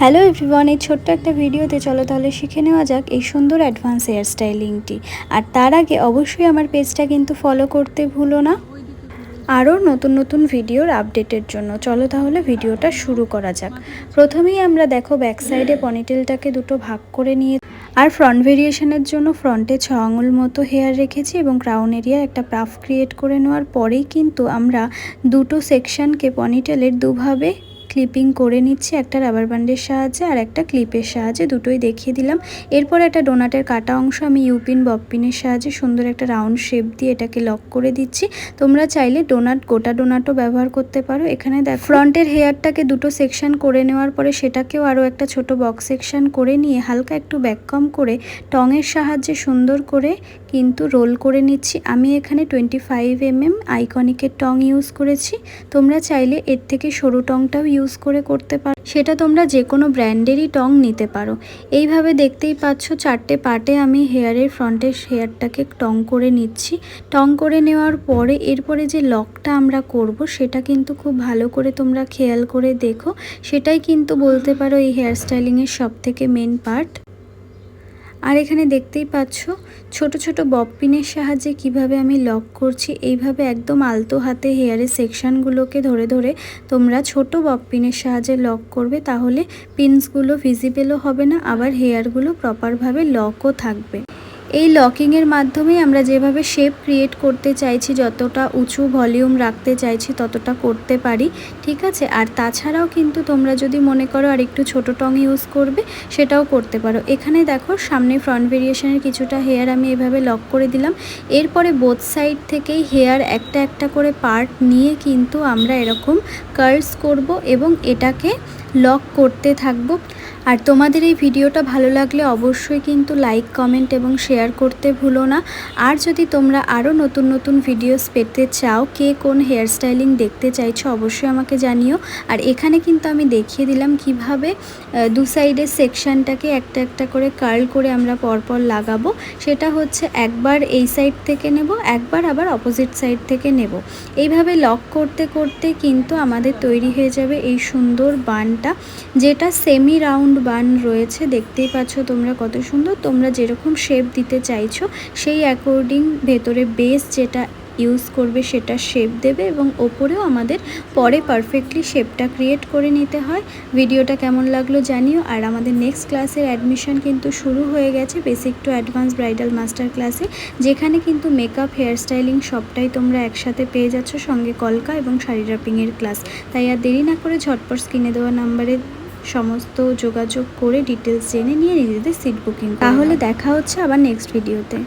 Hello everyone, এই ছোট্ট একটা ভিডিওতে চলো তাহলে শিখে নেওয়া যাক এই সুন্দর অ্যাডভান্স হেয়ার স্টাইলিংটি। আর তার আগে অবশ্যই আমার পেজটা কিন্তু ফলো করতে ভুলো না আরও নতুন নতুন ভিডিওর আপডেটের জন্য। চলো তাহলে ভিডিওটা শুরু করা যাক। প্রথমেই আমরা দেখো ব্যাক সাইডে পনিটেলটাকে দুটো ভাগ করে নিয়ে আর ফ্রন্ট ভেরিয়েশনের জন্য ফ্রন্টে 6 আঙুল মতো হেয়ার রেখেছি এবং ক্রাউন এরিয়া একটা পাফ ক্রিয়েট করে নেওয়ার পরেই কিন্তু আমরা দুটো সেকশনকে পনিটেলের দুভাবে ক্লিপিং করে নিচ্ছি, একটা রাবার ব্যান্ডের সাহায্যে আর একটা ক্লিপের সাহায্যে, দুটোই দেখিয়ে দিলাম। এরপর একটা ডোনাটের কাটা অংশ আমি ইউপিন ববপিনের সাহায্যে সুন্দর একটা রাউন্ড শেপ দিয়ে এটাকে লক করে দিচ্ছি। তোমরা চাইলে গোটা ডোনাটও ব্যবহার করতে পারো। এখানে দেখো ফ্রন্টের হেয়ারটাকে দুটো সেকশন করে নেওয়ার পরে সেটাকেও আরও একটা ছোট বক্স সেকশন করে নিয়ে হালকা একটু ব্যাক কম করে টঙের সাহায্যে সুন্দর করে কিন্তু রোল করে নিচ্ছি। আমি এখানে 25 mm আইকনিকের টং ইউজ করেছি। তোমরা চাইলে এর থেকে সরু টংটাও ইউজ করতে পারো, সেটা তোমরা যে কোনো ব্র্যান্ডেরই টং নিতে পারো। এইভাবে দেখতেই পাচ্ছ 4টে পার্টে আমি হেয়ারের ফ্রন্টের হেয়ারটাকে টং করে নিচ্ছি। টং করে নেওয়ার পরে এরপরে যে লকটা আমরা করব সেটা কিন্তু খুব ভালো করে তোমরা খেয়াল করে দেখো, সেটাই কিন্তু বলতে পারো এই হেয়ার স্টাইলিংয়ের সবথেকে মেন পার্ট। আর এখানে দেখতেই পাচ্ছ ছোট ছোট বব পিনের সাহায্যে কিভাবে আমি লক করছি। এইভাবে একদম আলতো হাতে হেয়ারের সেকশনগুলোকে ধরে ধরে তোমরা ছোট বব পিনের সাহায্যে লক করবে, তাহলে পিনসগুলো ভিজিবলও হবে না, আবার হেয়ারগুলো প্রপারভাবে লকও থাকবে। এই লকিংয়ের মাধ্যমে আমরা যেভাবে শেপ ক্রিয়েট করতে চাইছি, যতটা উঁচু ভলিউম রাখতে চাইছি ততটা করতে পারি, ঠিক আছে। আর তাছাড়াও কিন্তু তোমরা যদি মনে করো আর একটু ছোটো টং ইউজ করবে সেটাও করতে পারো। এখানে দেখো সামনে ফ্রন্ট ভেরিয়েশনের কিছুটা হেয়ার আমি এভাবে লক করে দিলাম। এরপরে বোথ সাইড থেকেই হেয়ার একটা একটা করে পার্ট নিয়ে কিন্তু আমরা এরকম কার্লস করব এবং এটাকে লক করতে থাকবো। আর তোমাদের এই ভিডিওটা ভালো লাগলে অবশ্যই কিন্তু লাইক, কমেন্ট এবং শেয়ার করতে ভুলো না। আর যদি তোমরা আরও নতুন নতুন ভিডিওস পেতে চাও, কে কোন হেয়ার স্টাইলিং দেখতে চাইছো অবশ্যই আমাকে জানিও। আর এখানে কিন্তু আমি দেখিয়ে দিলাম কিভাবে দু সাইডের সেকশনটাকে একটা একটা করে কার্ল করে আমরা পরপর লাগাবো। সেটা হচ্ছে একবার এই সাইড থেকে নেব, একবার আবার অপোজিট সাইড থেকে নেব। এইভাবে লক করতে করতে কিন্তু আমাদের তৈরি হয়ে যাবে এই সুন্দর বানটা, যেটা সেমি রাউন্ড বান রয়েছে। দেখতেই পাচ্ছ তোমরা কত সুন্দর। তোমরা যেরকম শেপ দিতে চাইছো সেই অ্যাকর্ডিং ভেতরে বেস যেটা ইউজ করবে সেটা শেপ দেবে এবং ওপরেও আমাদের পরে পারফেক্টলি শেপটা ক্রিয়েট করে নিতে হয়। ভিডিওটা কেমন লাগলো জানিও। আর আমাদের নেক্সট ক্লাসের অ্যাডমিশন কিন্তু শুরু হয়ে গেছে, basic to advance bridal master ক্লাসে, যেখানে কিন্তু মেকআপ, হেয়ার স্টাইলিং সবটাই তোমরা একসাথে পেয়ে যাচ্ছ, সঙ্গে কলকা এবং শাড়ি ড্রাপিংয়ের ক্লাস। তাই আর দেরি না করে ঝটপট স্ক্রিনে দেওয়া নাম্বারে সমস্ত যোগাযোগ করে ডিটেলস জেনে নিয়ে নিজেদের সিট বুকিং। তাহলে দেখা হচ্ছে আবার নেক্সট ভিডিওতে।